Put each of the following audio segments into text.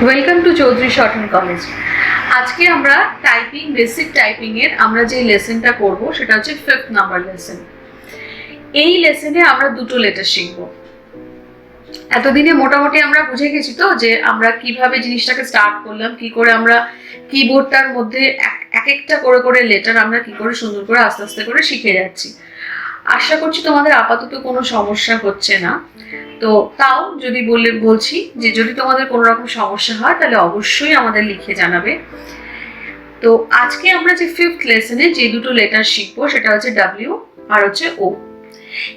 Welcome to Chowdhury shorthand college. আজকে আমরা typing, basic typing এর আমরা যে লেসনটা করব সেটা হচ্ছে 5th নাম্বার লেসন। এই লেসনে আমরা দুটো লেটার শিখব। এতদিনে মোটামুটি আমরা বুঝে গেছি তো যে আমরা কিভাবে জিনিসটাকে স্টার্ট করলাম, কি করে আমরা কিবোর্ডটার মধ্যে এক একটা করে করে লেটার আমরা কি করে সুন্দর করে আস্তে আস্তে করে শিখে যাচ্ছি। আশা করছি তোমাদের আপাতত কোনো সমস্যা হচ্ছে না। তো তাও যদি বলছি যে যদি তোমাদের কোনো রকম সমস্যা হয় তাহলে অবশ্যই আমাদের লিখে জানাবে। তো আজকে আমরা যে 5th লেসনে যে দুটো লেটার শিখবো সেটা হচ্ছে ডাব্লিউ আর হচ্ছে ও।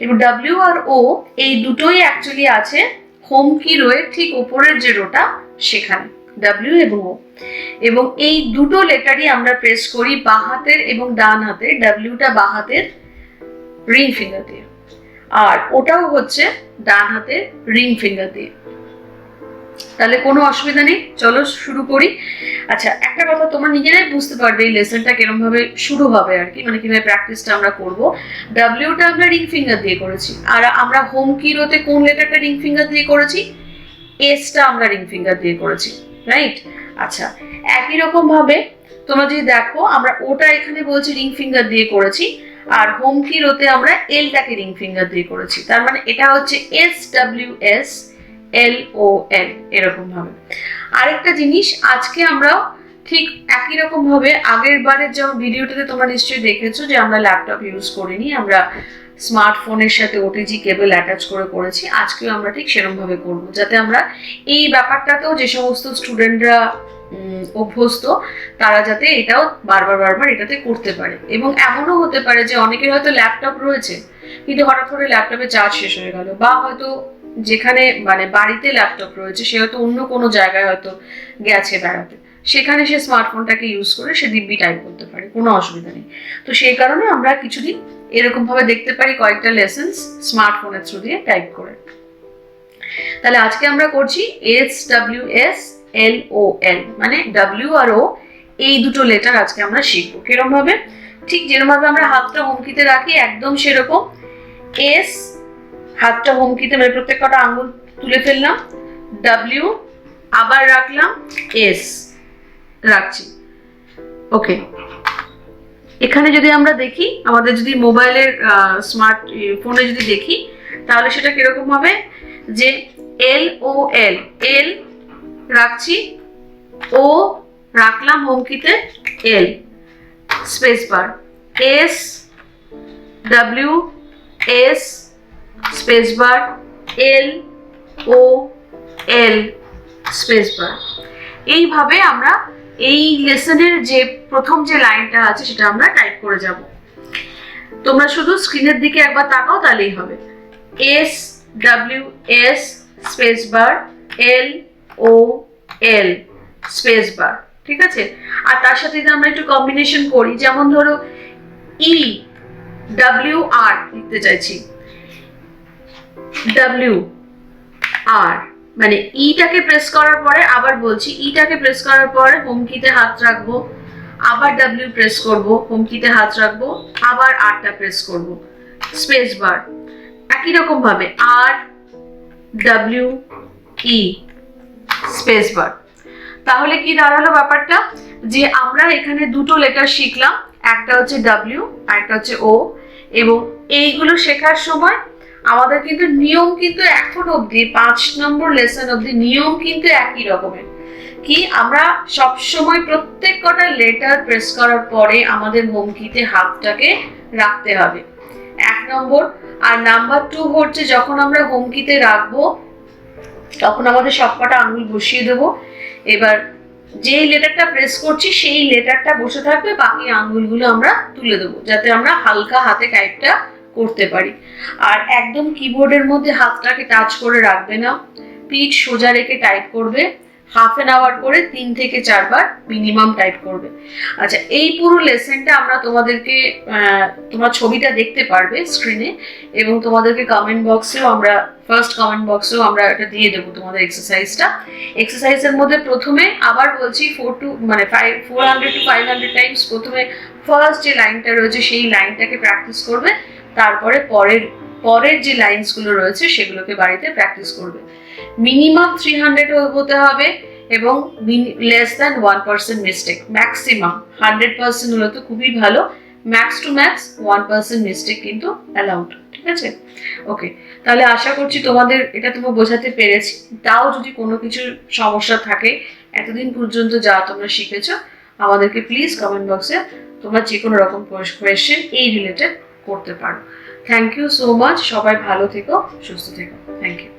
এবং ডাব্লিউ আর ও এই দুটোই অ্যাকচুয়ালি আছে হোম কি রোয়ের ঠিক উপরের যে রোটা সেখানে, ডাব্লিউ এবং ও। এবং এই দুটো লেটারই আমরা প্রেস করি বাঁ হাতের এবং ডান হাতের। ডাব্লিউটা বাঁ হাতের রিং ফিঙ্গার দিয়ে, আর ওটাও হচ্ছে ডান হাতের রিং ফিঙ্গার দিয়ে। তাহলে কোনো অসুবিধা নেই, চলো শুরু করি। আচ্ছা, একটা কথা তোমরা নিজেরাই বুঝতে পারবে এই লেসনটা কিরকম ভাবে শুরু হবে আর কি, মানে কিভাবে প্র্যাকটিসটা আমরা করব। ডাব্লিউটা আমরা রিং ফিঙ্গার দিয়ে করেছি, আর আমরা হোম কি রোতে কোন লেটারটা রিং ফিঙ্গার দিয়ে করেছি? এসটা আমরা রিং ফিঙ্গার দিয়ে করেছি, রাইট? আচ্ছা, একই রকম ভাবে তোমরা যদি দেখো আমরা ওটা এখানে বলছি রিং ফিঙ্গার দিয়ে করেছি, আর হোম কি রোতে আমরা এলটাকে রিং ফিঙ্গার দিয়ে করেছি। তার মানে এটা হচ্ছে S W S L O এল, এরকম ভাবে। আরেকটা জিনিস, আজকে আমরা ঠিক একই রকম ভাবে আগের বারের যেমন ভিডিওটাতে তোমরা নিশ্চয়ই দেখেছো যে আমরা ল্যাপটপ ইউজ করিনি, আমরা স্মার্টফোনের সাথে ওটিজি কেবল অ্যাটাচ করে করেছি। আজকেও আমরা ঠিক সেরকম ভাবে করব, যাতে আমরা এই ব্যাপারটাতেও যে সমস্ত স্টুডেন্টরা অভ্যস্ত তারা যাতে এটাও বারবার এটাতে করতে পারে। এবং এমনও হতে পারে যে অনেকের হয়তো ল্যাপটপ রয়েছে কিন্তু হঠাৎ করে ল্যাপটপে চার্জ শেষ হয়ে গেল, বা হয়তো যেখানে মানে বাড়িতে ল্যাপটপ রয়েছে সে হয়তো অন্য কোনো জায়গায় হয়তো গেছে বেড়াতে, সেখানে সে স্মার্টফোনটাকে ইউজ করে সে দিব্যি টাইপ করতে পারে, কোনো অসুবিধা নেই। তো সেই কারণে আমরা কিছুদিন এরকম ভাবে দেখতে পারি কয়েকটা লেসন স্মার্টফোনের থ্রু দিয়ে টাইপ করে। তাহলে আজকে আমরা করছি S W S L O এল, মানে ডাব্লিউ আর ও এই দুটো লেটার আজকে আমরা শিখবো। কিরকম ভাবে? ঠিক যেরকম ভাবে আমরা হাতটা হোমকিতে রাখি একদম সেরকম। এস, হাতটা হোমকিতে মানে প্রত্যেক কটা আঙ্গুল তুলে ফেললাম, ডাব্লিউ আবার রাখলাম, এস রাখছি। ওকে, এখানে যদি আমরা দেখি আমাদের যদি মোবাইলের স্মার্ট ফোনে যদি দেখি তাহলে সেটা কিরকম হবে যে এল ও এল, এল রাখছি, ও রাখলাম হোমকিতে, L space bar, S W S space bar, L O L space bar. এইভাবে আমরা এই লেসনের যে প্রথম যে লাইনটা আছে সেটা আমরা টাইপ করে যাব। তোমরা শুধু স্ক্রিনের দিকে একবার তাকাও তাহলেই হবে। S W S space bar, L O L space bar, ঠিক আছে? আর তার সাথে যদি আমরা একটু কম্বিনেশন করি, যেমন ধরো ই ডাব্লিউ আর লিখতে চাইছি, ডাব্লিউ আর মানে ইটাকে প্রেস করার পরে আবার বলছি, ইটাকে প্রেস করার পরে হোমকিতে হাত রাখবো, আবার ডাব্লিউ প্রেস করব, হোমকিতে হাত রাখবো, আবার আরটা প্রেস করব, স্পেস বার। একই রকম ভাবে আর ডাব্লিউ ই স্পেস বার। তাহলে কি দাঁড়ালো ব্যাপারটা, যে আমরা এখানে দুটো লেটার শিখলাম, একটা হচ্ছে ডাব্লিউ আর একটা হচ্ছে ও। এবং এইগুলো শেখার সময় আমাদের কিন্তু নিয়ম কিন্তু এখন অবধি 5 নম্বর লেসন অবধি নিয়ম কিন্তু একই রকমের। কি, আমরা সব সময় প্রত্যেক কটা লেটার প্রেস করার পরে আমাদের হোমকিতে হাতটাকে রাখতে হবে, 1 নম্বর। আর নাম্বার 2 হচ্ছে যখন আমরা হোমকিতে রাখবো তখন আমাদের সবকটা আঙুল বসিয়ে দেবো। এবার যেই লেটারটা প্রেস করছি সেই লেটারটা বসে থাকবে, বাকি আঙুলগুলো আমরা তুলে দেবো যাতে আমরা হালকা হাতে টাইপটা করতে পারি। আর একদম কিবোর্ডের মধ্যে হাতটাকে টাচ করে রাখবে না, পিঠ সোজা রেখে টাইপ করবে। হাফ অ্যান আওয়ার করে 3 থেকে 4 বার মিনিমাম টাইপ করবে। আচ্ছা, এই পুরো লেসনটা আমরা তোমাদেরকে তোমরা ছবিটা দেখতে পারবে স্ক্রিনে, এবং তোমাদেরকে কমেন্ট বক্সেও আমরা ফার্স্ট কমেন্ট বক্সেও আমরা এটা দিয়ে দেবো তোমাদের এক্সারসাইজটা। এক্সারসাইজের মধ্যে প্রথমে আবার বলছি 400 to 500 টাইমস প্রথমে ফার্স্ট যে লাইনটা রয়েছে সেই লাইনটাকে প্র্যাকটিস করবে, তারপরে পরের যে লাইনসগুলো রয়েছে সেগুলোকে বাড়িতে প্র্যাকটিস করবে। মিনিমাম 300 হতে হবে এবং লেস দ্যান 1% মিস্টেক, ম্যাক্সিমাম 100% হলে তো খুবই ভালো, ম্যাক্স টু ম্যাক্স 1% মিস্টেক কিন্তু অ্যালাউড, ঠিক আছে? ওকে, তাহলে আশা করছি তোমাদের এটা তোমরা বোঝাতে পেরেছি। তাও যদি কোনো কিছু সমস্যা থাকে এতদিন পর্যন্ত যা তোমরা শিখেছো, আমাদেরকে প্লিজ কমেন্ট বক্সে তোমরা যে কোনো রকম কোয়েশ্চেন এই রিলেটেড করতে পারো। থ্যাংক ইউ সো মাচ, সবাই ভালো থেকো, সুস্থ থেকো, থ্যাংক ইউ।